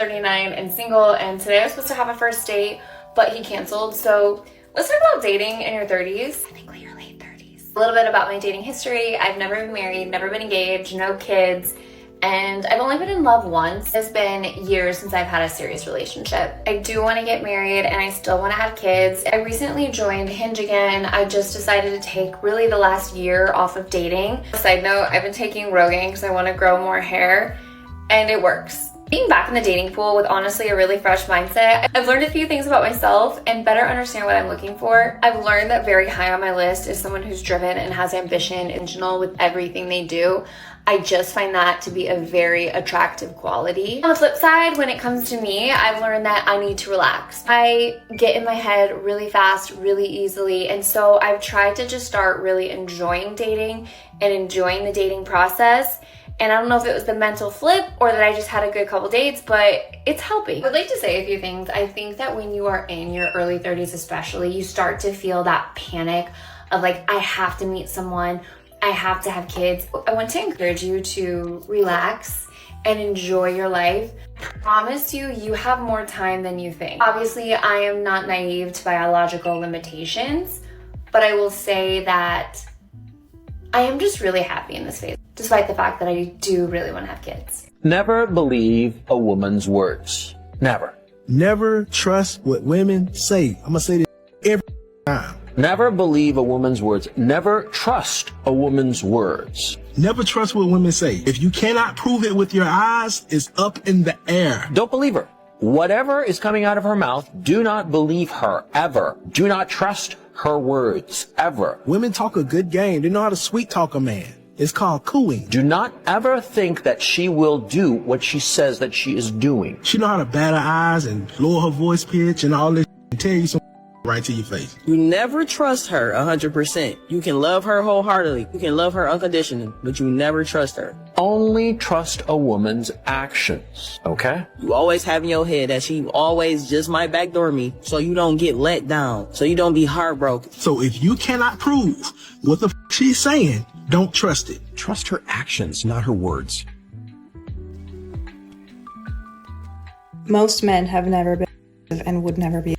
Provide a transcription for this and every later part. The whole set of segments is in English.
39 and single, and today I was supposed to have a first date, but he canceled. So let's talk about dating in your 30s. Technically your late 30s. A little bit about my dating history. I've never been married, never been engaged, no kids, and I've only been in love once. It's been years since I've had a serious relationship. I do want to get married and I still want to have kids. I recently joined Hinge again. I just decided to take really the last year off of dating. Side note, I've been taking Rogaine because I want to grow more hair, and it works. Being back in the dating pool with honestly a really fresh mindset, I've learned a few things about myself and better understand what I'm looking for. I've learned that very high on my list is someone who's driven and has ambition, intentional with everything they do. I just find that to be a very attractive quality. On the flip side, when it comes to me, I've learned that I need to relax. I get in my head really fast, really easily, and so I've tried to just start really enjoying dating and enjoying the dating process. And I don't know if it was the mental flip or that I just had a good couple dates, but it's helping. I'd like to say a few things. I think that when you are in your early 30s especially, you start to feel that panic of like, I have to meet someone, I have to have kids. I want to encourage you to relax and enjoy your life. I promise you, you have more time than you think. Obviously, I am not naive to biological limitations, but I will say that I am just really happy in this phase, despite the fact that I do really want to have kids. Never believe a woman's words. Never. Never trust what women say. I'm gonna say this every time. Never believe a woman's words. Never trust a woman's words. Never trust what women say. If you cannot prove it with your eyes, it's up in the air. Don't believe her. Whatever is coming out of her mouth, do not believe her, ever. Do not trust her words, ever. Women talk a good game. They know how to sweet talk a man. It's called cooing. Do not ever think that she will do what she says that she is doing. She know how to bat her eyes and lower her voice pitch and all this and tell you some right to your face. You never trust her 100%. You can love her wholeheartedly. You can love her unconditionally, but you never trust her. Only trust a woman's actions, okay? You always have in your head that she always just might backdoor me, so you don't get let down, so you don't be heartbroken. So if you cannot prove what the she's saying, don't trust it. Trust her actions, not her words. Most men have never been and would never be.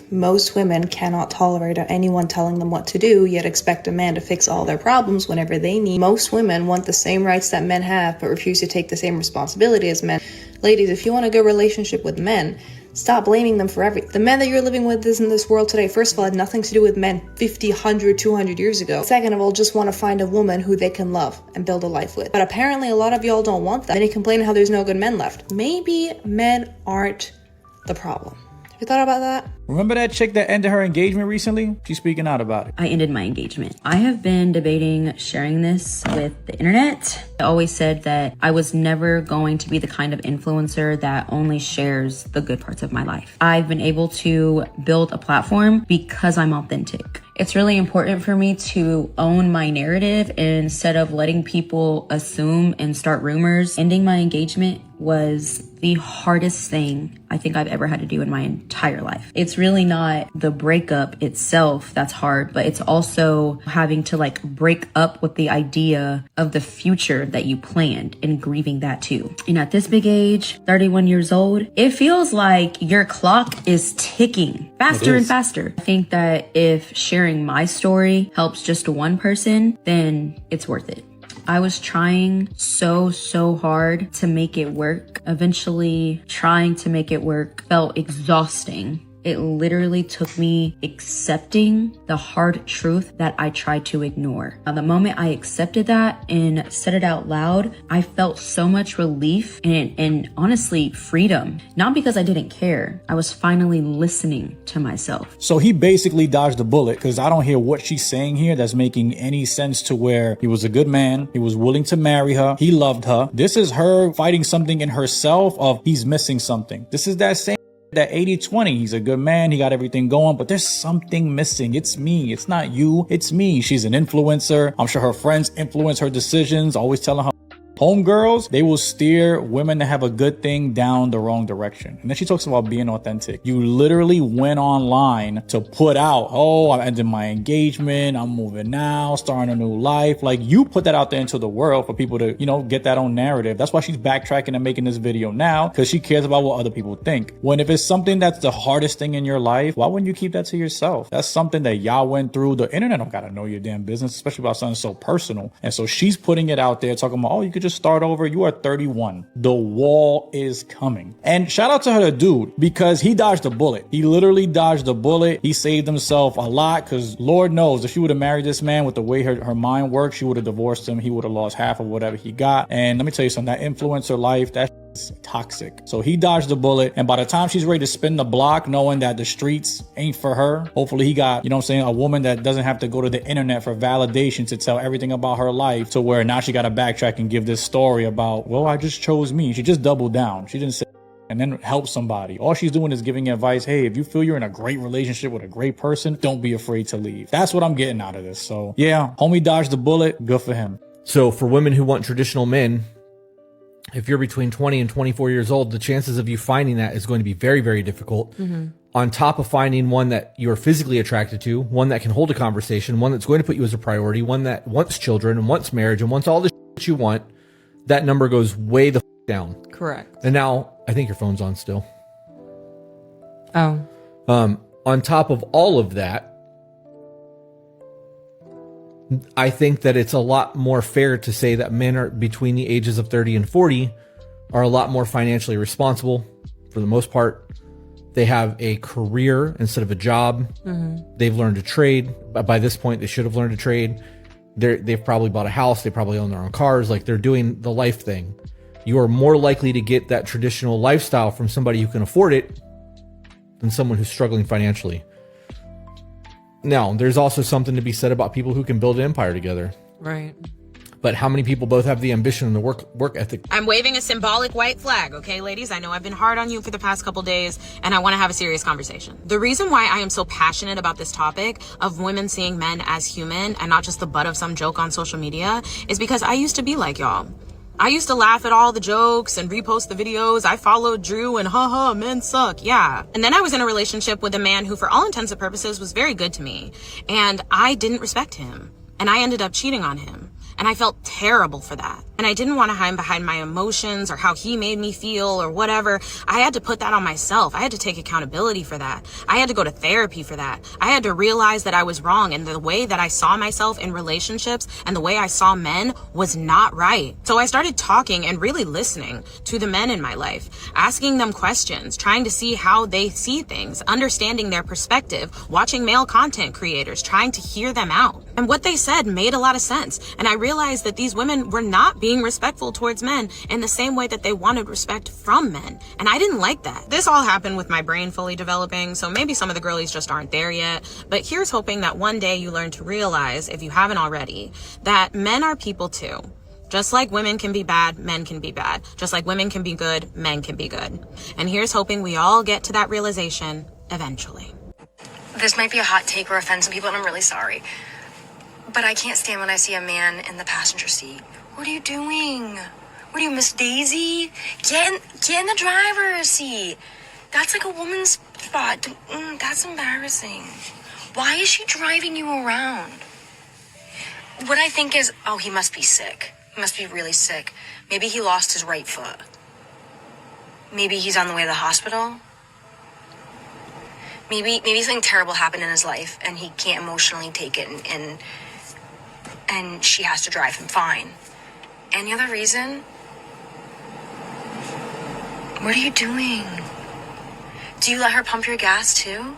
Most women cannot tolerate anyone telling them what to do, yet expect a man to fix all their problems whenever they need. Most women want the same rights that men have, but refuse to take the same responsibility as men. Ladies, if you want a good relationship with men, stop blaming them for everything. The men that you're living with in this world today, first of all, had nothing to do with men 50, 100, 200 years ago. Second of all, just want to find a woman who they can love and build a life with. But apparently a lot of y'all don't want that. Then you complain how there's no good men left. Maybe men aren't the problem. Have you thought about that? Remember that chick that ended her engagement recently? She's speaking out about it. I ended my engagement. I have been debating sharing this with the internet. I always said that I was never going to be the kind of influencer that only shares the good parts of my life. I've been able to build a platform because I'm authentic. It's really important for me to own my narrative instead of letting people assume and start rumors. Ending my engagement was the hardest thing I think I've ever had to do in my entire life. It's really not the breakup itself that's hard, but it's also having to like break up with the idea of the future that you planned and grieving that too. And at this big age, 31 years old, it feels like your clock is ticking faster and faster. I think that if sharing my story helps just one person, then it's worth it. I was trying so hard to make it work. Eventually, trying to make it work felt exhausting. It literally took me accepting the hard truth that I tried to ignore. The moment I accepted that and said it out loud, I felt so much relief and honestly freedom. Not because I didn't care. I was finally listening to myself. So he basically dodged a bullet because I don't hear what she's saying here that's making any sense to where he was a good man. He was willing to marry her. He loved her. This is her fighting something in herself of he's missing something. This is that same that 80-20. He's a good man. He got everything going, but there's something missing. It's me. It's not you. It's me. She's an influencer. I'm sure her friends influence her decisions, always telling her Homegirls, they will steer women that have a good thing down the wrong direction. And then she talks about being authentic. You literally went online to put out, oh, I'm ending my engagement, I'm moving now, starting a new life. Like, you put that out there into the world for people to, you know, get that own narrative. That's why she's backtracking and making this video now, because she cares about what other people think. When if it's something that's the hardest thing in your life, why wouldn't you keep that to yourself? That's something that y'all went through. The internet don't gotta know your damn business, especially about something so personal. And so she's putting it out there, talking about, oh, you could just start over. You are 31. The wall is coming. And shout out to her, the dude, because he dodged a bullet. He literally dodged a bullet. He saved himself a lot, because Lord knows if she would have married this man with the way her mind works, she would have divorced him. He would have lost half of whatever he got. And let me tell you something, that influencer life, that is toxic. So he dodged the bullet. And by the time she's ready to spin the block, knowing that the streets ain't for her, hopefully he got, you know what I'm saying, a woman that doesn't have to go to the internet for validation to tell everything about her life, to where now she got to backtrack and give this story about, well, I just chose me. She just doubled down. She didn't say and then help somebody. All she's doing is giving advice. Hey, if you feel you're in a great relationship with a great person, don't be afraid to leave. That's what I'm getting out of this. So yeah, homie dodged the bullet. Good for him. So for women who want traditional men, if you're between 20 and 24 years old, the chances of you finding that is going to be very, very difficult. On top of finding one that you're physically attracted to, one that can hold a conversation, one that's going to put you as a priority, one that wants children and wants marriage and wants all the shit you want, that number goes way the down. Correct. And now I think your phone's on still. Oh. On top of all of that, I think that it's a lot more fair to say that men are between the ages of 30 and 40 are a lot more financially responsible for the most part. They have a career instead of a job. They've learned to trade. By this point, they should have learned to trade. They've probably bought a house. They probably own their own cars. Like, they're doing the life thing. You are more likely to get that traditional lifestyle from somebody who can afford it than someone who's struggling financially. Now, there's also something to be said about people who can build an empire together. Right. But how many people both have the ambition and the work ethic? I'm waving a symbolic white flag, okay, ladies? I know I've been hard on you for the past couple days, and I want to have a serious conversation. The reason why I am so passionate about this topic of women seeing men as human and not just the butt of some joke on social media is because I used to be like y'all. I used to laugh at all the jokes and repost the videos. I followed Drew and haha, men suck. Yeah. And then I was in a relationship with a man who, for all intents and purposes, was very good to me. And I didn't respect him. And I ended up cheating on him. And I felt terrible for that. And I didn't want to hide behind my emotions or how he made me feel or whatever. I had to put that on myself. I had to take accountability for that. I had to go to therapy for that. I had to realize that I was wrong, and the way that I saw myself in relationships and the way I saw men was not right. So I started talking and really listening to the men in my life, asking them questions, trying to see how they see things, understanding their perspective, watching male content creators, trying to hear them out. And what they said made a lot of sense. And I realized that these women were not being respectful towards men in the same way that they wanted respect from men. And I didn't like that. This all happened with my brain fully developing, so maybe some of the girlies just aren't there yet. But here's hoping that one day you learn to realize, if you haven't already, that men are people too. Just like women can be bad, men can be bad. Just like women can be good, men can be good. And here's hoping we all get to that realization eventually. This might be a hot take or offend some people, and I'm really sorry. But I can't stand when I see a man in the passenger seat. What are you doing? What are you, Miss Daisy? Get in the driver's seat. That's like a woman's spot. That's embarrassing. Why is she driving you around? What I think is, oh, he must be sick. He must be really sick. Maybe he lost his right foot. Maybe he's on the way to the hospital. Maybe something terrible happened in his life and he can't emotionally take it, and she has to drive him. Fine. Any other reason? What are you doing? Do you let her pump your gas too?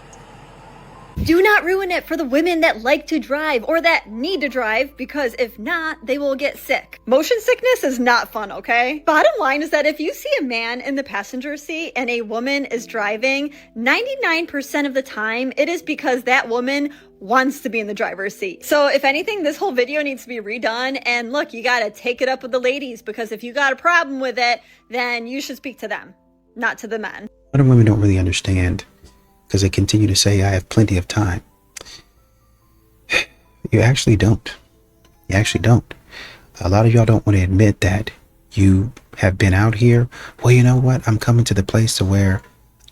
Do not ruin it for the women that like to drive or that need to drive, because if not, they will get sick. Motion sickness is not fun, okay? Bottom line is that if you see a man in the passenger seat and a woman is driving, 99% of the time, it is because that woman wants to be in the driver's seat. So if anything, this whole video needs to be redone. And look, you gotta take it up with the ladies, because if you got a problem with it, then you should speak to them, not to the men. A lot of women don't really understand, because they continue to say, I have plenty of time. You actually don't. You actually don't. A lot of y'all don't want to admit that you have been out here, well, you know what? I'm coming to the place to where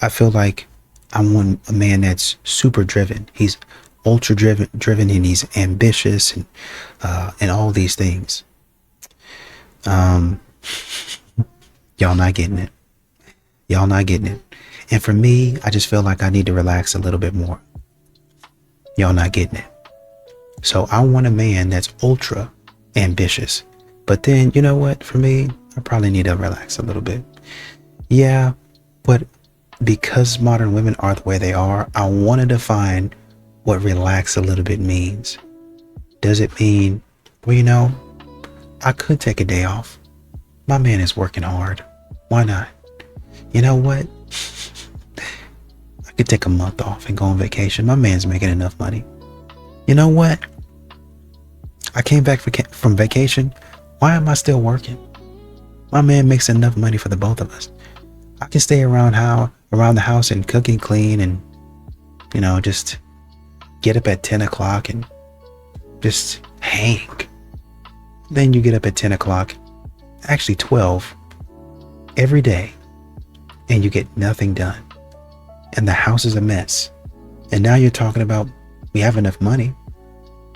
I feel like I want a man that's super driven. He's ultra driven, and he's ambitious, and all these things. Y'all not getting it. Y'all not getting it. And for me, I just feel like I need to relax a little bit more. Y'all not getting it. So I want a man that's ultra ambitious. But then, you know what? For me, I probably need to relax a little bit. Yeah, but because modern women are the way they are, I want to define what relax a little bit means. Does it mean, well, you know, I could take a day off. My man is working hard. Why not? You know what? I could take a month off and go on vacation. My man's making enough money. You know what? I came back from vacation. Why am I still working? My man makes enough money for the both of us. I can stay around the house and cook and clean and, you know, just get up at 10 o'clock and just hang. Then you get up at 10 o'clock, actually 12, every day, and you get nothing done. And the house is a mess. And now you're talking about, we have enough money.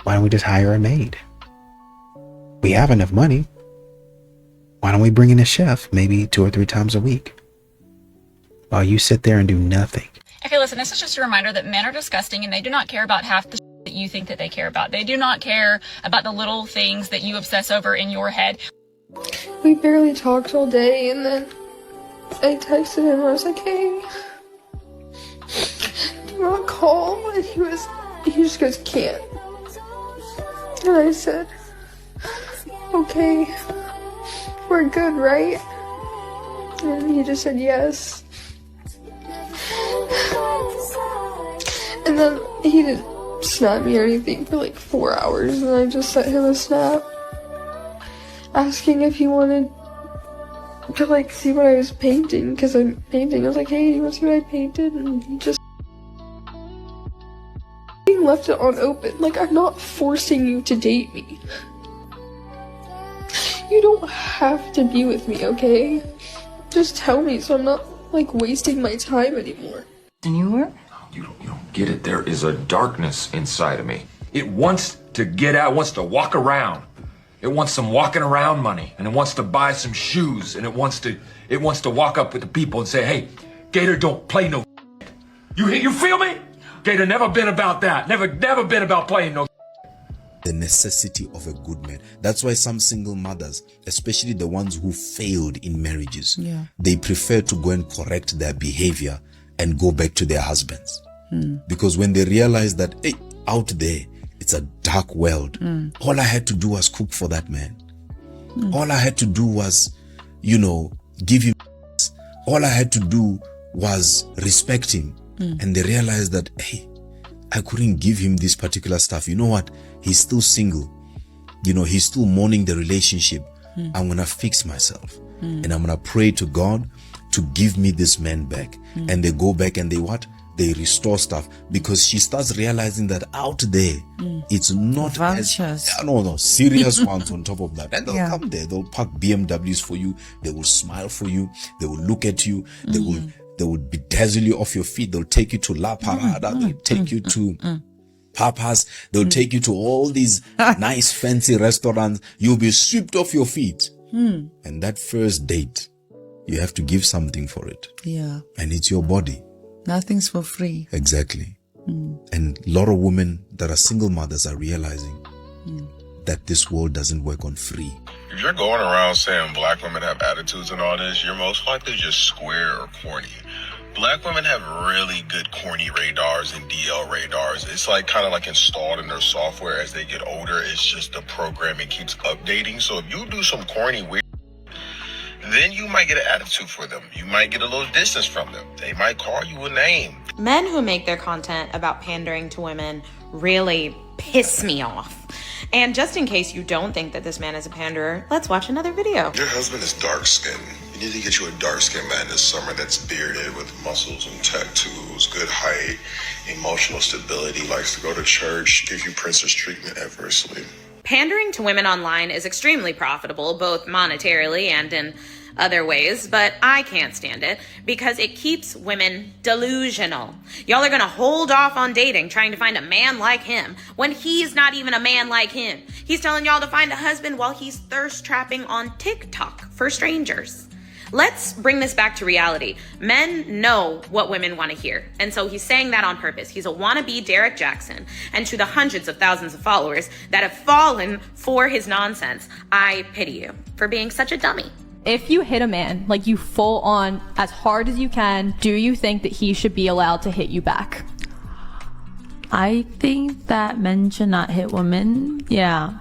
Why don't we just hire a maid? We have enough money. Why don't we bring in a chef maybe 2 or 3 times a week? While you sit there and do nothing. Okay, listen, this is just a reminder that men are disgusting and they do not care about half the shit that you think that they care about. They do not care about the little things that you obsess over in your head. We barely talked all day, and then I texted him. I was like, hey, do you want to call? And he just goes, can't. And I said, okay, we're good, right? And he just said yes. And then he didn't snap me or anything for like 4 hours, and I just sent him a snap asking if he wanted to like see what I was painting, because I'm painting. I was like, hey, you want to see what I painted? And he just left it on open. Like, I'm not forcing you to date me. You don't have to be with me, okay? Just tell me so I'm not like wasting my time anymore. And you were? You don't get it. There is a darkness inside of me. It wants to get out, wants to walk around. It wants some walking around money, and it wants to buy some shoes, and it wants to walk up with the people and say, hey, Gator don't play no shit. You feel me? Gator never been about that. Never been about playing no shit. The necessity of a good man. That's why some single mothers, especially the ones who failed in marriages, they prefer to go and correct their behavior and go back to their husbands. Because when they realize that, hey, out there, it's a dark world. All I had to do was cook for that man. All I had to do was, give him. All I had to do was respect him. And they realized that, hey, I couldn't give him this particular stuff. You know what? He's still single. He's still mourning the relationship. I'm going to fix myself. And I'm going to pray to God to give me this man back. And they go back and they restore stuff, because she starts realizing that out there, it's not serious ones on top of that. And they'll come there, they'll park BMWs for you, they will smile for you, they will look at you, they will bedazzle you off your feet, they'll take you to La Parada, they'll take you to Papa's, they'll take you to all these nice fancy restaurants, you'll be swept off your feet. And that first date, you have to give something for it. Yeah. And it's your body. Nothing's for free. Exactly. And a lot of women that are single mothers are realizing that this world doesn't work on free. If you're going around saying black women have attitudes and all this, you're most likely just square or corny. Black women have really good corny radars and DL radars. It's kind of installed in their software as they get older. It's just the programming keeps updating. So if you do some corny weird, then you might get an attitude for them. You might get a little distance from them. They might call you a name. Men who make their content about pandering to women really piss me off. And just in case you don't think that this man is a panderer, let's watch another video. Your husband is dark skinned. You need to get you a dark skinned man this summer that's bearded with muscles and tattoos, good height, emotional stability, likes to go to church, give you princess treatment adversely. Pandering to women online is extremely profitable, both monetarily and in other ways, but I can't stand it because it keeps women delusional. Y'all are gonna hold off on dating, trying to find a man like him when he's not even a man like him. He's telling y'all to find a husband while he's thirst trapping on TikTok for strangers. Let's bring this back to reality. Men know what women want to hear, and so he's saying that on purpose. He's a wannabe Derek Jackson, and to the hundreds of thousands of followers that have fallen for his nonsense, I pity you for being such a dummy. If you hit a man, like you full on as hard as you can, do you think that he should be allowed to hit you back? I think that men should not hit women. Yeah,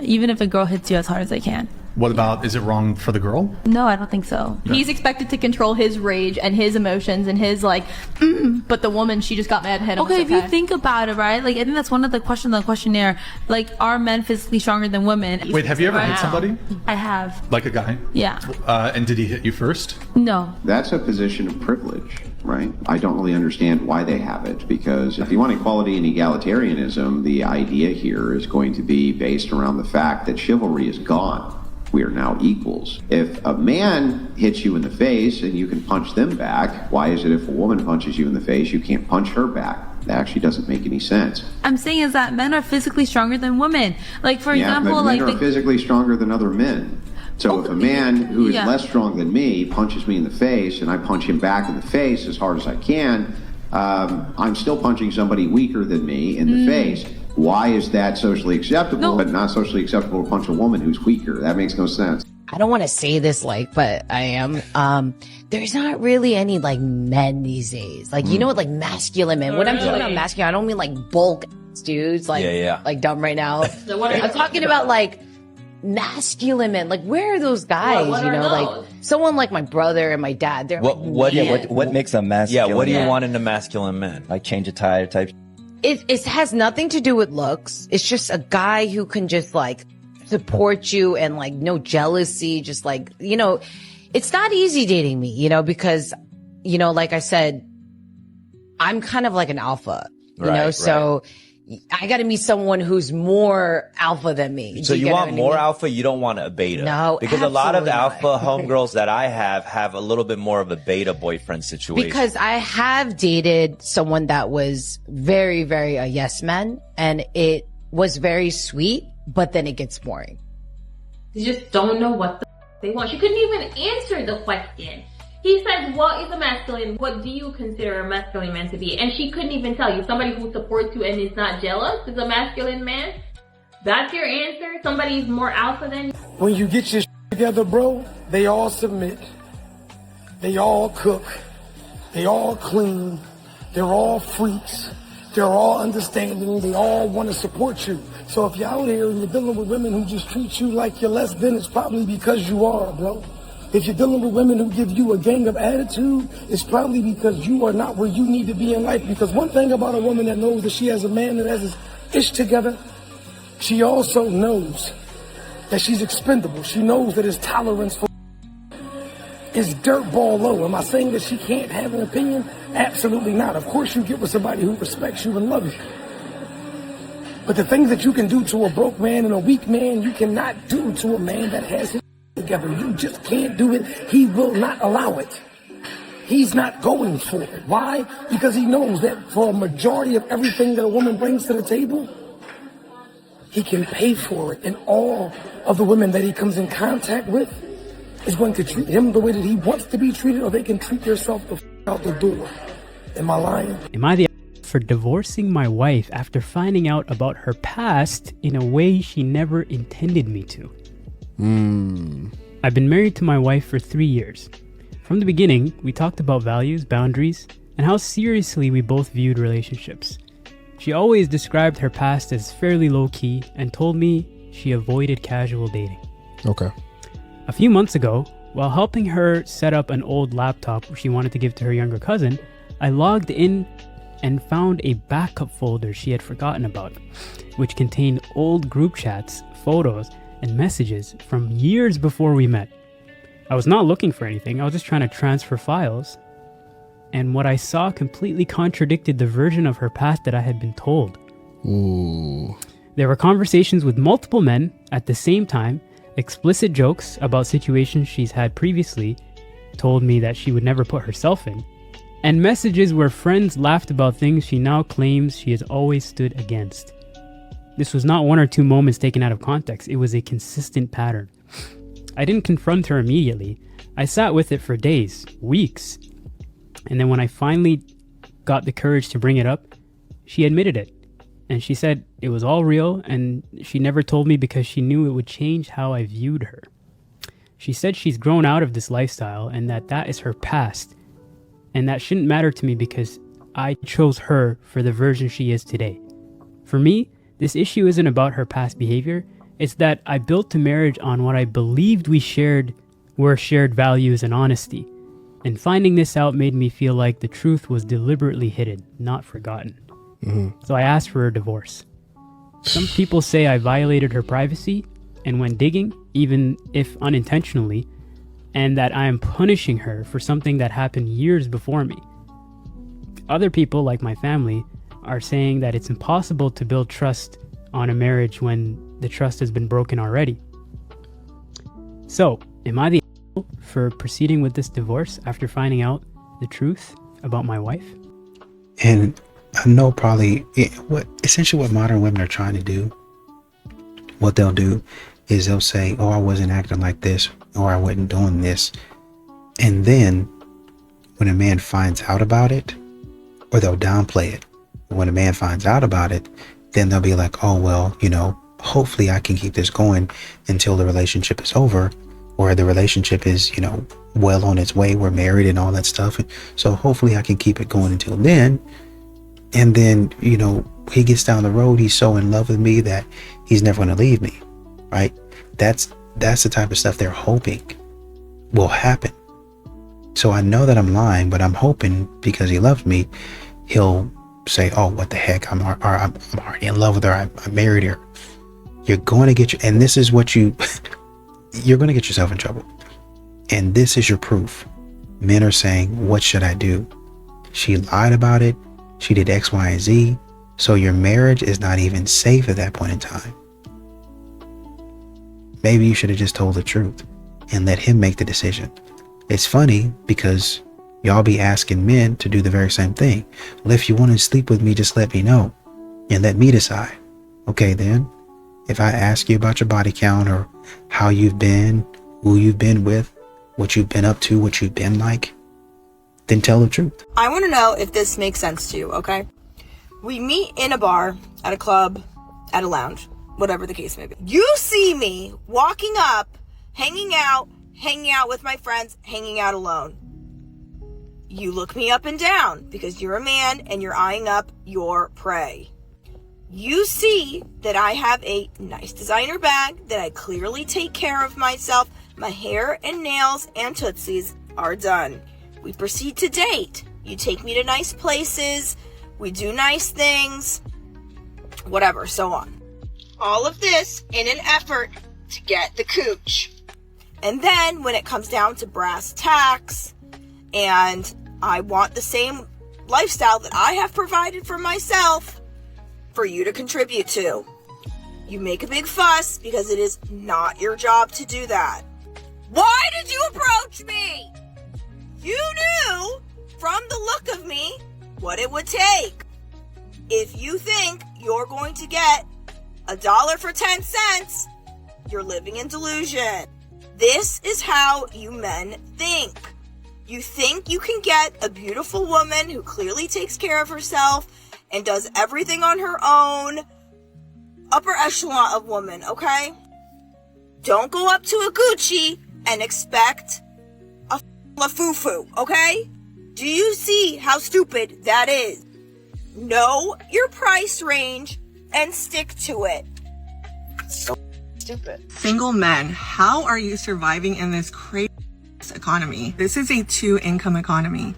even if a girl hits you as hard as they can. What about, is it wrong for the girl? No, I don't think so. He's expected to control his rage and his emotions and his but the woman, she just got mad and hit him. Okay, if you think about it, right? Like, I think that's one of the questions on the questionnaire. Like, are men physically stronger than women? Wait, have you ever hit somebody? I have. Like a guy? Yeah. And did he hit you first? No. That's a position of privilege, right? I don't really understand why they have it, because if you want equality and egalitarianism, the idea here is going to be based around the fact that chivalry is gone. We are now equals. If a man hits you in the face and you can punch them back, why is it if a woman punches you in the face, you can't punch her back? That actually doesn't make any sense. I'm saying is that men are physically stronger than women. Like, for example, but men are physically stronger than other men. So if a man who is less strong than me punches me in the face and I punch him back in the face as hard as I can, I'm still punching somebody weaker than me in the face. Why is that socially acceptable, but not socially acceptable to punch a woman who's weaker? That makes no sense. I don't want to say this but I am. There's not really any men these days. You know what, masculine men. When I'm talking about masculine, I don't mean bulk dudes, like dumb right now. I'm talking about masculine men. Where are those guys? Someone like my brother and my dad. They're what makes a masculine? Yeah, what do you want in a masculine man? Like change a tire type. It has nothing to do with looks. It's just a guy who can just support you and no jealousy. Just it's not easy dating me, because, like I said, I'm kind of like an alpha, so I got to meet someone who's more alpha than me. So you want more alpha? You don't want a beta? No, because a lot of the alpha homegirls that I have a little bit more of a beta boyfriend situation. Because I have dated someone that was very, very a yes man, and it was very sweet, but then it gets boring. You just don't know what they want. She couldn't even answer the question. He says, what is a masculine? What do you consider a masculine man to be? And she couldn't even tell you. Somebody who supports you and is not jealous is a masculine man? That's your answer? Somebody's more alpha than you? When you get your together, bro, they all submit. They all cook. They all clean. They're all freaks. They're all understanding. They all want to support you. So if you're out here and you're dealing with women who just treat you like you're less than, it's probably because you are, bro. If you're dealing with women who give you a gang of attitude, it's probably because you are not where you need to be in life. Because one thing about a woman that knows that she has a man that has his ish together, she also knows that she's expendable. She knows that his tolerance for is dirtball low. Am I saying that she can't have an opinion? Absolutely not. Of course you get with somebody who respects you and loves you. But the things that you can do to a broke man and a weak man, you cannot do to a man that has his together. You just can't do it. He will not allow it. He's not going for it. Why? Because he knows that for a majority of everything that a woman brings to the table, he can pay for it. And all of the women that he comes in contact with is going to treat him the way that he wants to be treated, or they can treat themselves out the door. Am I lying? Am I the for divorcing my wife after finding out about her past in a way she never intended me to? I've been married to my wife for 3 years. From the beginning, we talked about values, boundaries, and how seriously we both viewed relationships. She always described her past as fairly low-key and told me she avoided casual dating. Okay. A few months ago, while helping her set up an old laptop she wanted to give to her younger cousin, I logged in and found a backup folder she had forgotten about, which contained old group chats, photos, and messages from years before we met. I was not looking for anything, I was just trying to transfer files. And what I saw completely contradicted the version of her past that I had been told. Ooh. There were conversations with multiple men at the same time, explicit jokes about situations she's had previously, told me that she would never put herself in, and messages where friends laughed about things she now claims she has always stood against. This was not one or two moments taken out of context, it was a consistent pattern. I didn't confront her immediately. I sat with it for days, weeks, and then when I finally got the courage to bring it up, she admitted it. And she said it was all real, and she never told me because she knew it would change how I viewed her. She said she's grown out of this lifestyle and that is her past, and that shouldn't matter to me because I chose her for the version she is today. For me, this issue isn't about her past behavior, it's that I built a marriage on what I believed were shared values and honesty, and finding this out made me feel like the truth was deliberately hidden, not forgotten. So I asked for a divorce. Some people say I violated her privacy and went digging, even if unintentionally, and that I am punishing her for something that happened years before me. Other people, like my family, are saying that it's impossible to build trust on a marriage when the trust has been broken already. So, am I the asshole for proceeding with this divorce after finding out the truth about my wife? And I know probably essentially what modern women are trying to do, what they'll do is they'll say, oh, I wasn't acting like this, or I wasn't doing this. And then when a man finds out about it, or they'll downplay it. When a man finds out about it, then they'll be like, oh, well, hopefully I can keep this going until the relationship is over, or the relationship is, well on its way. We're married and all that stuff. So hopefully I can keep it going until then. And then, he gets down the road, he's so in love with me that he's never going to leave me, right? That's the type of stuff they're hoping will happen. So I know that I'm lying, but I'm hoping because he loves me, he'll say, oh, what the heck, I'm already in love with her, I married her. You're going to get and this is what you're going to get yourself in trouble. And this is your proof. Men are saying, what should I do? She lied about it. She did X, Y, and Z. So your marriage is not even safe at that point in time. Maybe you should have just told the truth and let him make the decision. It's funny because y'all be asking men to do the very same thing. Well, if you want to sleep with me, just let me know and let me decide. Okay, then if I ask you about your body count or how you've been, who you've been with, what you've been up to, what you've been like, then tell the truth. I want to know if this makes sense to you, okay? We meet in a bar, at a club, at a lounge, whatever the case may be. You see me walking up, hanging out with my friends, hanging out alone. You look me up and down because you're a man and you're eyeing up your prey. You see that I have a nice designer bag, that I clearly take care of myself. My hair and nails and tootsies are done. We proceed to date. You take me to nice places. We do nice things. Whatever, so on. All of this in an effort to get the cooch. And then when it comes down to brass tacks and I want the same lifestyle that I have provided for myself for you to contribute to, you make a big fuss because it is not your job to do that. Why did you approach me? You knew from the look of me what it would take. If you think you're going to get $1 for 10 cents, you're living in delusion. This is how you men think. You think you can get a beautiful woman who clearly takes care of herself and does everything on her own. Upper echelon of woman, okay? Don't go up to a Gucci and expect a fufu, okay? Do you see how stupid that is? Know your price range and stick to it. So stupid. Single men, how are you surviving in this crazy economy? This is a 2-income economy.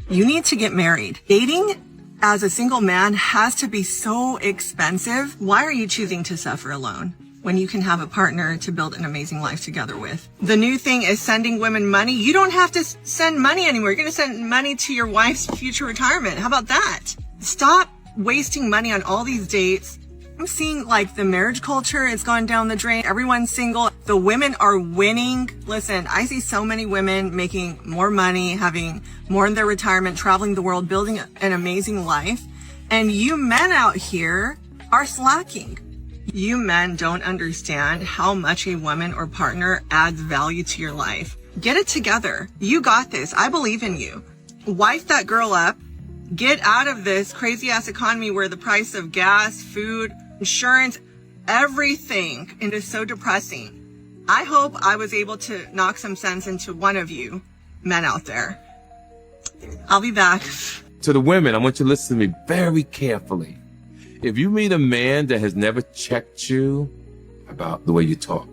You need to get married. Dating as a single man has to be so expensive. Why are you choosing to suffer alone when you can have a partner to build an amazing life together with? The new thing is sending women money. You don't have to send money anymore. You're going to send money to your wife's future retirement. How about that? Stop wasting money on all these dates I'm seeing like the marriage culture has gone down the drain. Everyone's single. The women are winning. Listen, I see so many women making more money, having more in their retirement, traveling the world, building an amazing life. And you men out here are slacking. You men don't understand how much a woman or partner adds value to your life. Get it together. You got this. I believe in you. Wife that girl up. Get out of this crazy ass economy where the price of gas, food, insurance, everything is so depressing. I hope I was able to knock some sense into one of you men out there. I'll be back. To the women, I want you to listen to me very carefully. If you meet a man that has never checked you about the way you talk,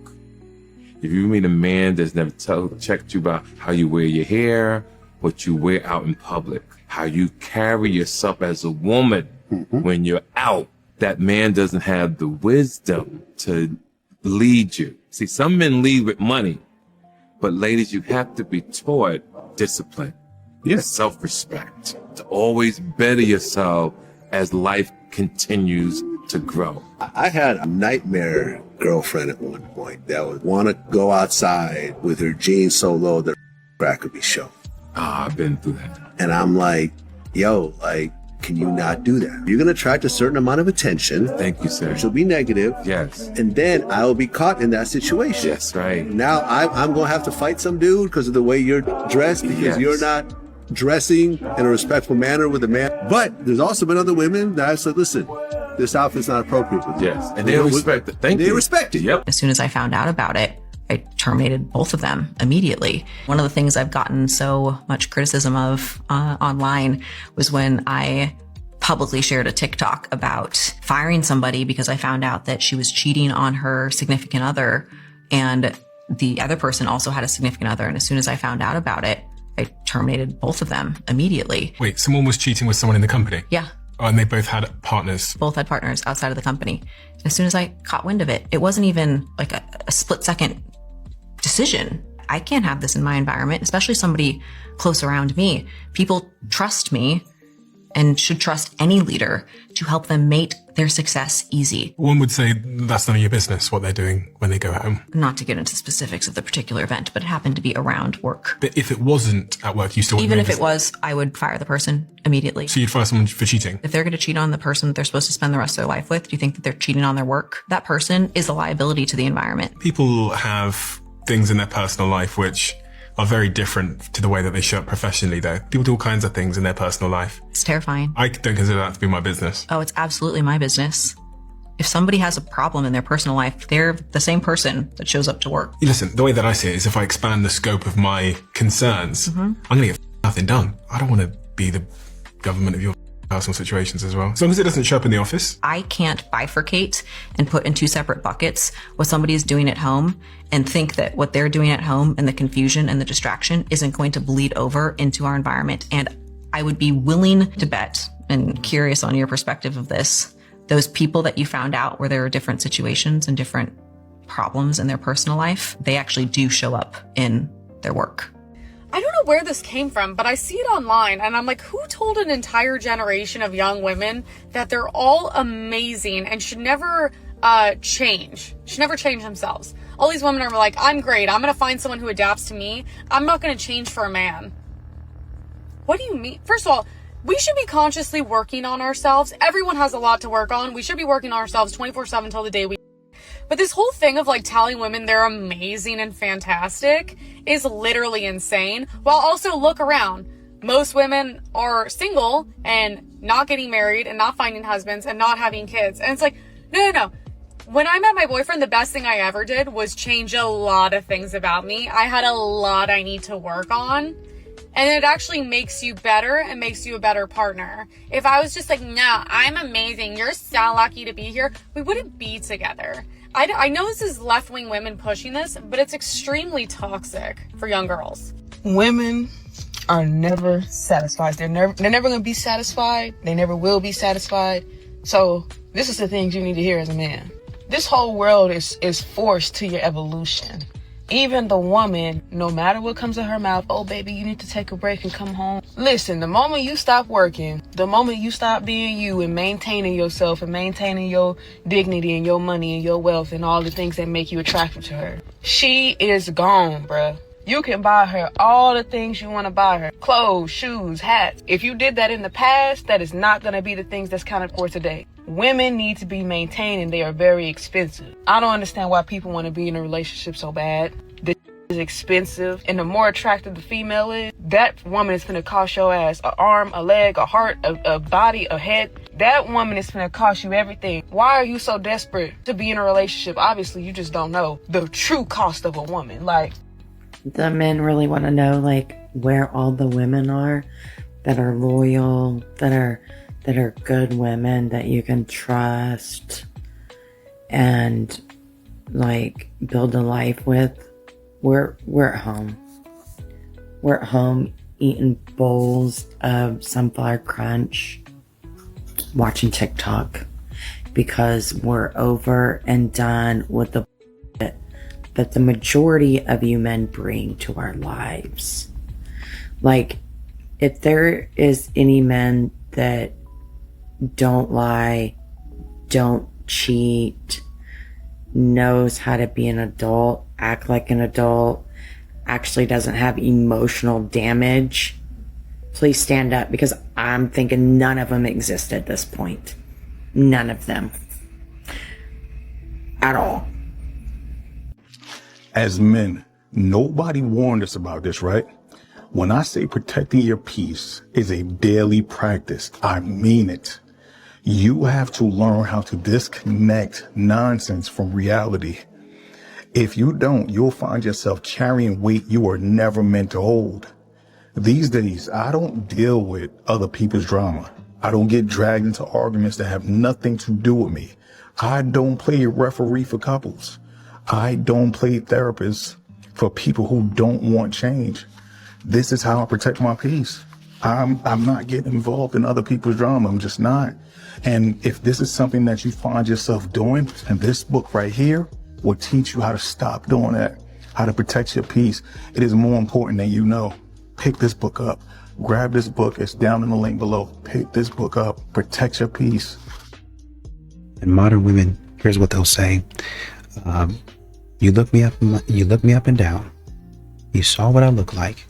if you meet a man that's never checked you about how you wear your hair, what you wear out in public, how you carry yourself as a woman when you're out, that man doesn't have the wisdom to lead you. See, some men lead with money, but ladies, you have to be taught discipline, self-respect, to always better yourself as life continues to grow. I had a nightmare girlfriend at one point that would want to go outside with her jeans so low that her crack could be shown. I've been through that. And I'm like, yo, like, can you not do that? You're going to attract a certain amount of attention. Thank you, sir. Which will be negative. Yes. And then I will be caught in that situation. Yes, right. Now I'm going to have to fight some dude because of the way you're dressed, because you're not dressing in a respectful manner with a man. But there's also been other women that I said, listen, this outfit's not appropriate. Yes. And they respect it. Thank you. They respect it. Yep. As soon as I found out about it, I terminated both of them immediately. One of the things I've gotten so much criticism of online was when I publicly shared a TikTok about firing somebody because I found out that she was cheating on her significant other, and the other person also had a significant other. And as soon as I found out about it, I terminated both of them immediately. Wait, someone was cheating with someone in the company? Yeah. Oh, and they both had partners? Both had partners outside of the company. As soon as I caught wind of it, it wasn't even like a split second decision. I can't have this in my environment, especially somebody close around me. People trust me and should trust any leader to help them make their success easy. One would say that's none of your business what they're doing when they go home. Not to get into specifics of the particular event, but it happened to be around work. But if it wasn't at work, you still wouldn't Even make if it was, I would fire the person immediately. So you'd fire someone for cheating? If they're going to cheat on the person that they're supposed to spend the rest of their life with, do you think that they're cheating on their work? That person is a liability to the environment. People have things in their personal life which are very different to the way that they show up professionally, though. People do all kinds of things in their personal life. It's terrifying. I don't consider that to be my business. Oh, it's absolutely my business. If somebody has a problem in their personal life, they're the same person that shows up to work. Listen, the way that I see it is if I expand the scope of my concerns, I'm going to get nothing done. I don't want to be the government of your personal situations as well. As long as it doesn't show up in the office. I can't bifurcate and put in two separate buckets what somebody is doing at home and think that what they're doing at home and the confusion and the distraction isn't going to bleed over into our environment. And I would be willing to bet, and curious on your perspective of this, those people that you found out where there are different situations and different problems in their personal life, they actually do show up in their work. I don't know where this came from, but I see it online and I'm like, who told an entire generation of young women that they're all amazing and should never change themselves? All these women are like, I'm great. I'm going to find someone who adapts to me. I'm not going to change for a man. What do you mean? First of all, we should be consciously working on ourselves. Everyone has a lot to work on. We should be working on ourselves 24/7 till the day we. But this whole thing of like telling women they're amazing and fantastic is literally insane. While also look around. Most women are single and not getting married and not finding husbands and not having kids. And it's like, no. When I met my boyfriend, the best thing I ever did was change a lot of things about me. I had a lot I need to work on. And it actually makes you better and makes you a better partner. If I was just like, no, I'm amazing, you're so lucky to be here, we wouldn't be together. I know this is left-wing women pushing this, but it's extremely toxic for young girls. Women are never satisfied. They're never going to be satisfied. They never will be satisfied. So this is the things you need to hear as a man. This whole world is forced to your evolution. Even the woman, no matter what comes in her mouth, oh baby, you need to take a break and come home. Listen, the moment you stop working, the moment you stop being you and maintaining yourself and maintaining your dignity and your money and your wealth and all the things that make you attractive to her, she is gone, bruh. You can buy her all the things you want to buy her. Clothes, shoes, hats. If you did that in the past, that is not going to be the things that's counted for today. Women need to be maintained and they are very expensive. I don't understand why people want to be in a relationship so bad. This is expensive. And the more attractive the female is, that woman is going to cost your ass an arm, a leg, a heart, a body, a head. That woman is going to cost you everything. Why are you so desperate to be in a relationship? Obviously, you just don't know the true cost of a woman. Like, the men really want to know like where all the women are that are loyal, that are good women that you can trust and like build a life with. We're at home. We're at home eating bowls of sunflower crunch, watching TikTok, because we're over and done with the that the majority of you men bring to our lives. Like, if there is any men that don't lie, don't cheat, knows how to be an adult, act like an adult, actually doesn't have emotional damage, please stand up, because I'm thinking none of them exist at this point. None of them. At all. As men, nobody warned us about this, right? When I say protecting your peace is a daily practice, I mean it. You have to learn how to disconnect nonsense from reality. If you don't, you'll find yourself carrying weight you were never meant to hold. These days, I don't deal with other people's drama. I don't get dragged into arguments that have nothing to do with me. I don't play referee for couples. I don't play therapist for people who don't want change. This is how I protect my peace. I'm not getting involved in other people's drama. I'm just not. And if this is something that you find yourself doing, and this book right here will teach you how to stop doing that, how to protect your peace. It is more important than you know. Pick this book up. Grab this book. It's down in the link below. Pick this book up. Protect your peace. And modern women, here's what they'll say. You look me up and down. You saw what I look like.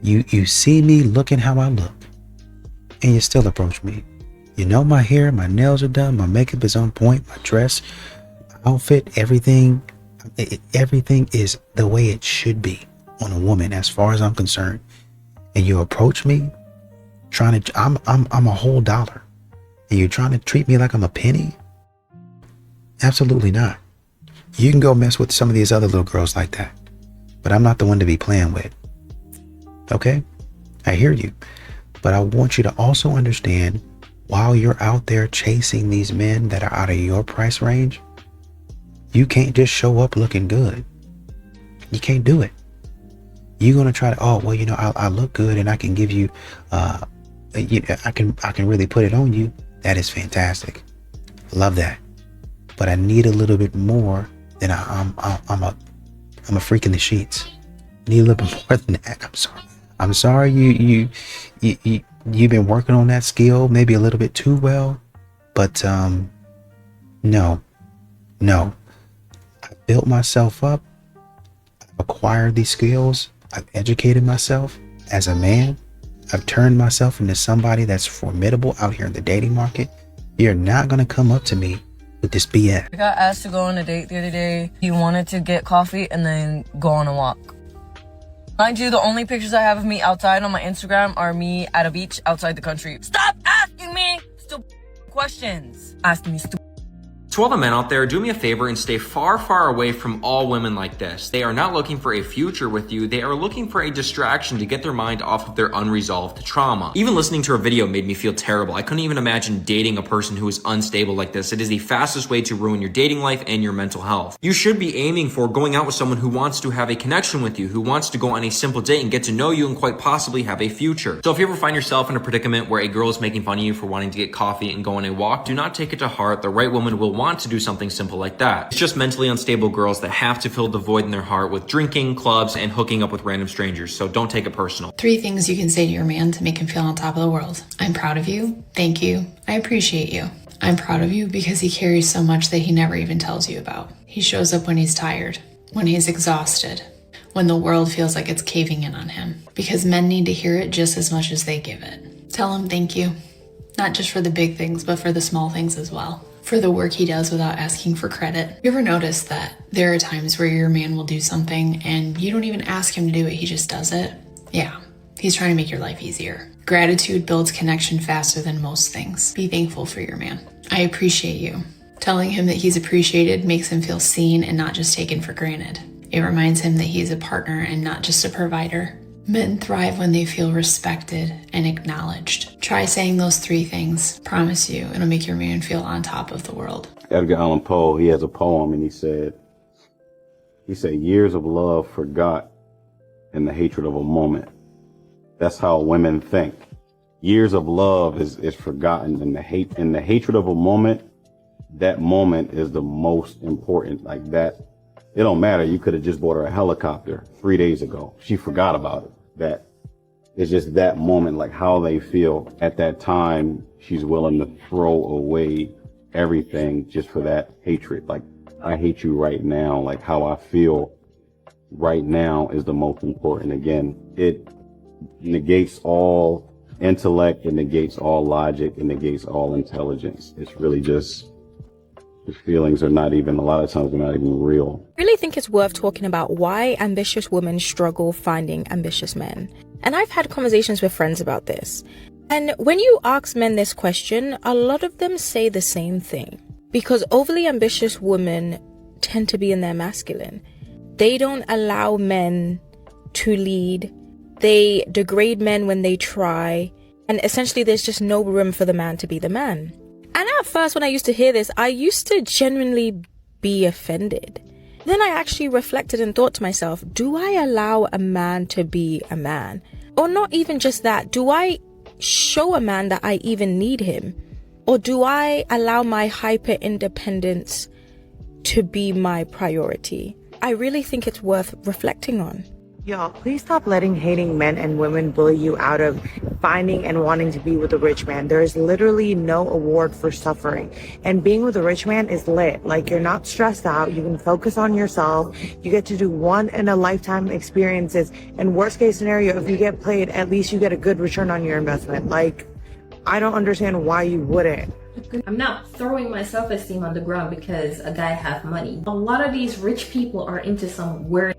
You see me looking how I look, and you still approach me. You know my hair, my nails are done, my makeup is on point, my dress, my outfit, everything is the way it should be on a woman as far as I'm concerned. And you approach me trying to, I'm a whole dollar, and you're trying to treat me like I'm a penny? Absolutely not. You can go mess with some of these other little girls like that, but I'm not the one to be playing with. Okay? I hear you, but I want you to also understand, while you're out there chasing these men that are out of your price range, you can't just show up looking good. You can't do it. You're going to try to, oh, well, you know, I look good and I can give you, I can really put it on you. That is fantastic. Love that. But I need a little bit more than I'm a freak in the sheets. Need a little bit more than that. I'm sorry you've been working on that skill maybe a little bit too well, but no. I built myself up. I've acquired these skills. I've educated myself as a man. I've turned myself into somebody that's formidable out here in the dating market. You're not gonna come up to me with this BS. I got asked to go on a date the other day. He wanted to get coffee and then go on a walk. Mind you, the only pictures I have of me outside on my Instagram are me at a beach outside the country. Stop asking me stupid questions. Asking me stupid. To all the men out there, do me a favor and stay far, far away from all women like this. They are not looking for a future with you. They are looking for a distraction to get their mind off of their unresolved trauma. Even listening to her video made me feel terrible. I couldn't even imagine dating a person who is unstable like this. It is the fastest way to ruin your dating life and your mental health. You should be aiming for going out with someone who wants to have a connection with you, who wants to go on a simple date and get to know you and quite possibly have a future. So if you ever find yourself in a predicament where a girl is making fun of you for wanting to get coffee and go on a walk, do not take it to heart. The right woman will want want to do something simple like that. It's just mentally unstable girls that have to fill the void in their heart with drinking, clubs, and hooking up with random strangers, so don't take it personal. 3 things you can say to your man to make him feel on top of the world. I'm proud of you. Thank you. I appreciate you. I'm proud of you because he carries so much that he never even tells you about. He shows up when he's tired, when he's exhausted, when the world feels like it's caving in on him. Because men need to hear it just as much as they give it. Tell him thank you. Not just for the big things, but for the small things as well. For the work he does without asking for credit. You ever notice that there are times where your man will do something and you don't even ask him to do it, he just does it? Yeah, he's trying to make your life easier. Gratitude builds connection faster than most things. Be thankful for your man. I appreciate you. Telling him that he's appreciated makes him feel seen and not just taken for granted. It reminds him that he's a partner and not just a provider. Men thrive when they feel respected and acknowledged. Try saying those 3 things. Promise you, it'll make your man feel on top of the world. Edgar Allan Poe, he has a poem and he said, years of love forgot in the hatred of a moment. That's how women think. Years of love is forgotten in the hatred of a moment. That moment is the most important. Like that, it don't matter. You could have just bought her a helicopter 3 days ago. She forgot about it. That it's just that moment, like how they feel at that time. She's willing to throw away everything just for that hatred. Like, I hate you right now. Like how I feel right now is the most important. Again, it negates all intellect, it negates all logic, it negates all intelligence. It's really just, the feelings are not even, a lot of times they're not even real. I really think it's worth talking about why ambitious women struggle finding ambitious men. And I've had conversations with friends about this. And when you ask men this question, a lot of them say the same thing. Because overly ambitious women tend to be in their masculine. They don't allow men to lead. They degrade men when they try. And essentially there's just no room for the man to be the man. And at first when I used to hear this, I used to genuinely be offended. Then I actually reflected and thought to myself, do I allow a man to be a man? Or not even just that, do I show a man that I even need him? Or do I allow my hyper independence to be my priority? I really think it's worth reflecting on. Y'all, please stop letting hating men and women bully you out of finding and wanting to be with a rich man. There is literally no award for suffering. And being with a rich man is lit. Like, you're not stressed out. You can focus on yourself. You get to do one in a lifetime experiences. And worst case scenario, if you get played, at least you get a good return on your investment. Like, I don't understand why you wouldn't. I'm not throwing my self-esteem on the ground because a guy has money. A lot of these rich people are into some weird.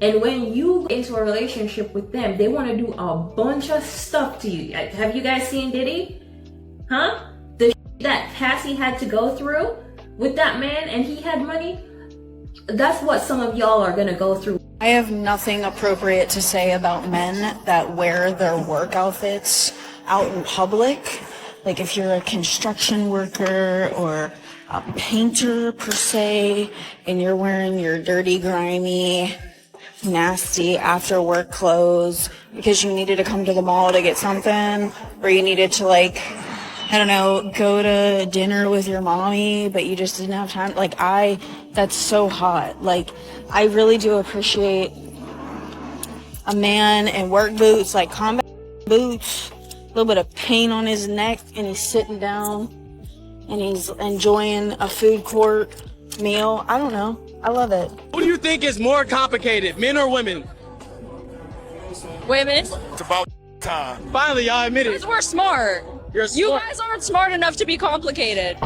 And when you get into a relationship with them, they want to do a bunch of stuff to you. Have you guys seen Diddy? Huh? The that Cassie had to go through with that man and he had money? That's what some of y'all are gonna go through. I have nothing appropriate to say about men that wear their work outfits out in public. Like if you're a construction worker or a painter per se, and you're wearing your dirty, grimy, nasty after work clothes because you needed to come to the mall to get something, or you needed to, like, I don't know, go to dinner with your mommy, but you just didn't have time. Like, that's so hot. Like, I really do appreciate a man in work boots, like combat boots, a little bit of paint on his neck, and he's sitting down and he's enjoying a food court meal. I don't know. I love it. Who do you think is more complicated, men or women? Women. It's about time. Finally, y'all admit it. Because we're smart. You guys aren't smart enough to be complicated.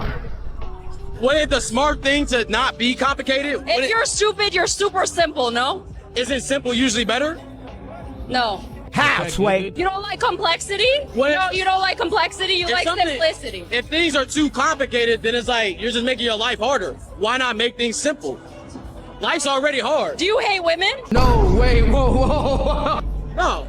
Wouldn't the smart thing to not be complicated? If you're stupid, you're super simple, no? Isn't simple usually better? No. How, Sway? You don't like complexity? No, you don't like complexity, you like simplicity. If things are too complicated, then it's like you're just making your life harder. Why not make things simple? Life's already hard. Do you hate women? No, wait, whoa. No.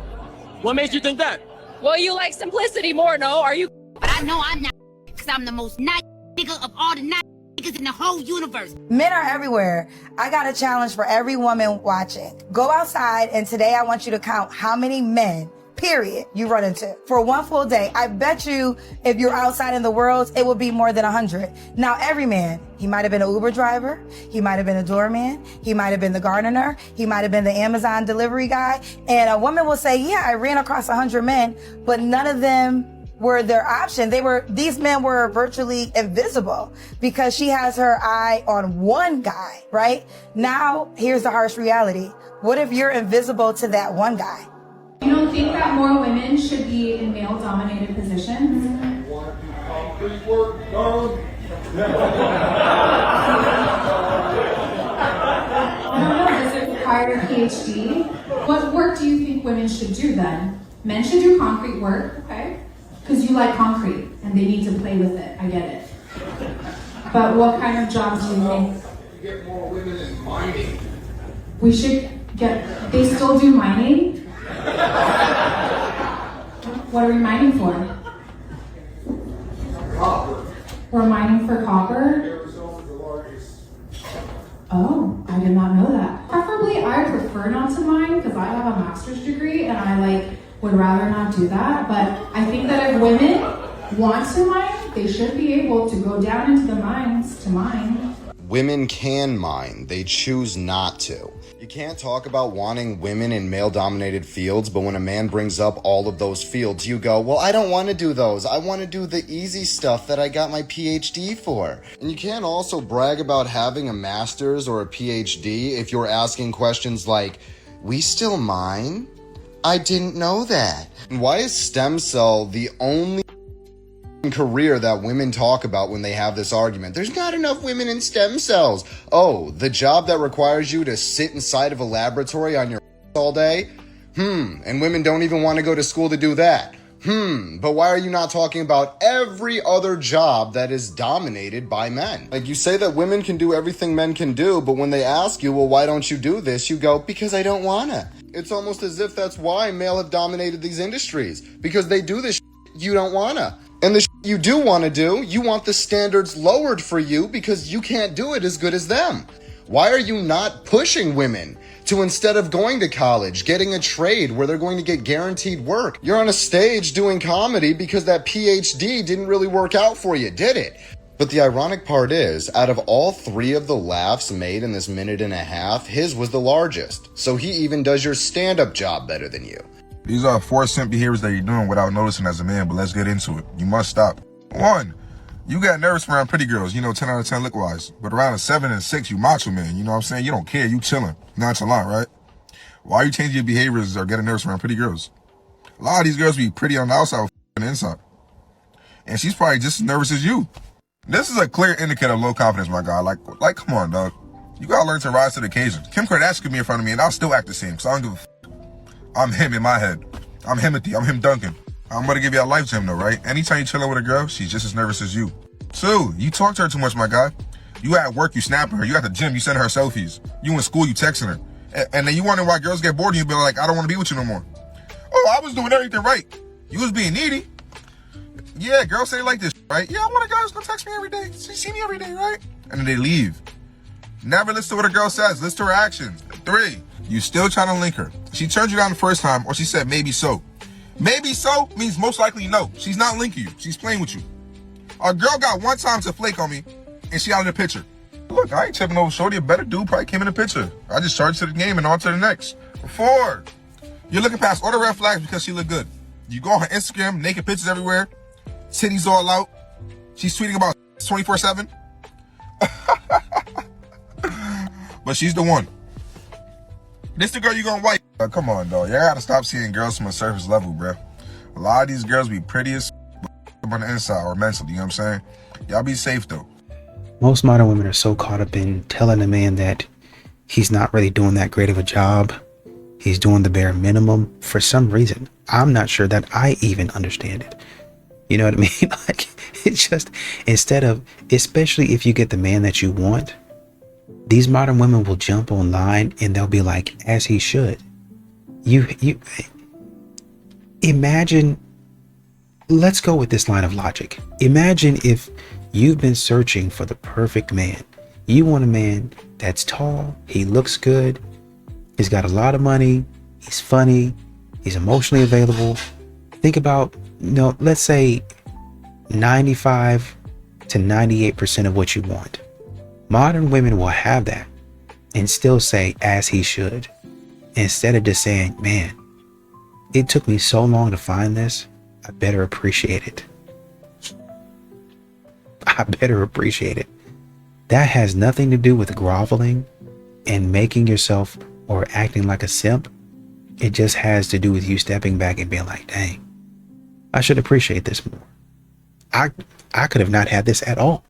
What makes you think that? Well, you like simplicity more, no? Are you? But I know I'm not, because I'm the most nice nigga of all the nice niggas in the whole universe. Men are everywhere. I got a challenge for every woman watching. Go outside, and today I want you to count how many men period, you run into for one full day. I bet you if you're outside in the world, it will be more than 100. Now, every man, he might have been an Uber driver. He might have been a doorman. He might have been the gardener. He might have been the Amazon delivery guy. And a woman will say, yeah, I ran across 100 men, but none of them were their option. These men were virtually invisible because she has her eye on one guy, right? Now, here's the harsh reality. What if you're invisible to that one guy? You don't think that more women should be in male-dominated positions? I don't know, does it require a PhD? What work do you think women should do then? Men should do concrete work, okay? Because you like concrete and they need to play with it, I get it. But what kind of jobs do you think? Get more women in mining. We should they still do mining? What are we mining for? Copper. We're mining for copper? Oh, I did not know that. Preferably, I prefer not to mine because I have a master's degree and I would rather not do that. But I think that if women want to mine, they should be able to go down into the mines to mine. Women can mine, they choose not to. You can't talk about wanting women in male-dominated fields, but when a man brings up all of those fields, you go, well, I don't want to do those. I want to do the easy stuff that I got my PhD for. And you can't also brag about having a master's or a PhD if you're asking questions like, we still mine? I didn't know that. And why is stem cell the only career that women talk about when they have this argument? There's not enough women in stem cells. Oh, the job that requires you to sit inside of a laboratory on your all day? And women don't even want to go to school to do that. But why are you not talking about every other job that is dominated by men? Like, you say that women can do everything men can do, but when they ask you, well, why don't you do this? You go, because I don't wanna. It's almost as if that's why male have dominated these industries, because they do this you don't wanna. And the you do want to do, you want the standards lowered for you because you can't do it as good as them. Why are you not pushing women to, instead of going to college, getting a trade where they're going to get guaranteed work? You're on a stage doing comedy because that PhD didn't really work out for you, did it? But the ironic part is, out of all three of the laughs made in this minute and a half, his was the largest. So he even does your stand-up job better than you. These are 4 simple behaviors that you're doing without noticing as a man, but let's get into it. You must stop. 1, you got nervous around pretty girls, 10 out of 10 look-wise. But around a 7 and 6, you macho man, you know what I'm saying? You don't care, you chilling. Nonchalant, right? Why are you changing your behaviors or getting nervous around pretty girls? A lot of these girls be pretty on the outside on the inside. And she's probably just as nervous as you. This is a clear indicator of low confidence, my guy. Like, come on, dog. You gotta learn to rise to the occasion. Kim Kardashian could be in front of me and I'll still act the same, because I don't give a f***. I'm him in my head. I'm Himothy. I'm him Duncan. I'm gonna give you a life to him though, right? Anytime you chilling with a girl, she's just as nervous as you. 2, you talk to her too much, my guy. You at work, you snapping her. You at the gym, you sending her selfies. You in school, you texting her. And then you wondering why girls get bored and you be like, I don't want to be with you no more. Oh, I was doing everything right. You was being needy. Yeah, girls say like this, right? Yeah, I want a guy who's gonna text me every day. She see me every day, right? And then they leave. Never listen to what a girl says. Listen to her actions. 3, you still trying to link her. She turned you down the first time, or she said maybe so. Maybe so means most likely no. She's not linking you. She's playing with you. A girl got one time to flake on me, and she out of the picture. Look, I ain't tripping over shorty. A better dude probably came in the picture. I just charged to the game and on to the next. 4, you're looking past all the red flags because she look good. You go on her Instagram, naked pictures everywhere, titties all out. She's tweeting about 24/7. But she's the one. This the girl you gonna wipe. Come on, dog. Y'all gotta stop seeing girls from a surface level, bro. A lot of these girls be pretty as on the inside or mentally, you know what I'm saying? Y'all be safe, though. Most modern women are so caught up in telling a man that he's not really doing that great of a job. He's doing the bare minimum for some reason. I'm not sure that I even understand it. You know what I mean? Like, it's just, instead of, especially if you get the man that you want, these modern women will jump online and they'll be like, as he should. You imagine, let's go with this line of logic. Imagine if you've been searching for the perfect man. You want a man that's tall, he looks good, he's got a lot of money, he's funny, He's emotionally available. Think about, let's say 95 to 98% of what you want. Modern women will have that and still say, as he should, instead of just saying, man, it took me so long to find this. I better appreciate it. I better appreciate it. That has nothing to do with groveling and making yourself or acting like a simp. It just has to do with you stepping back and being like, dang, I should appreciate this more. I could have not had this at all.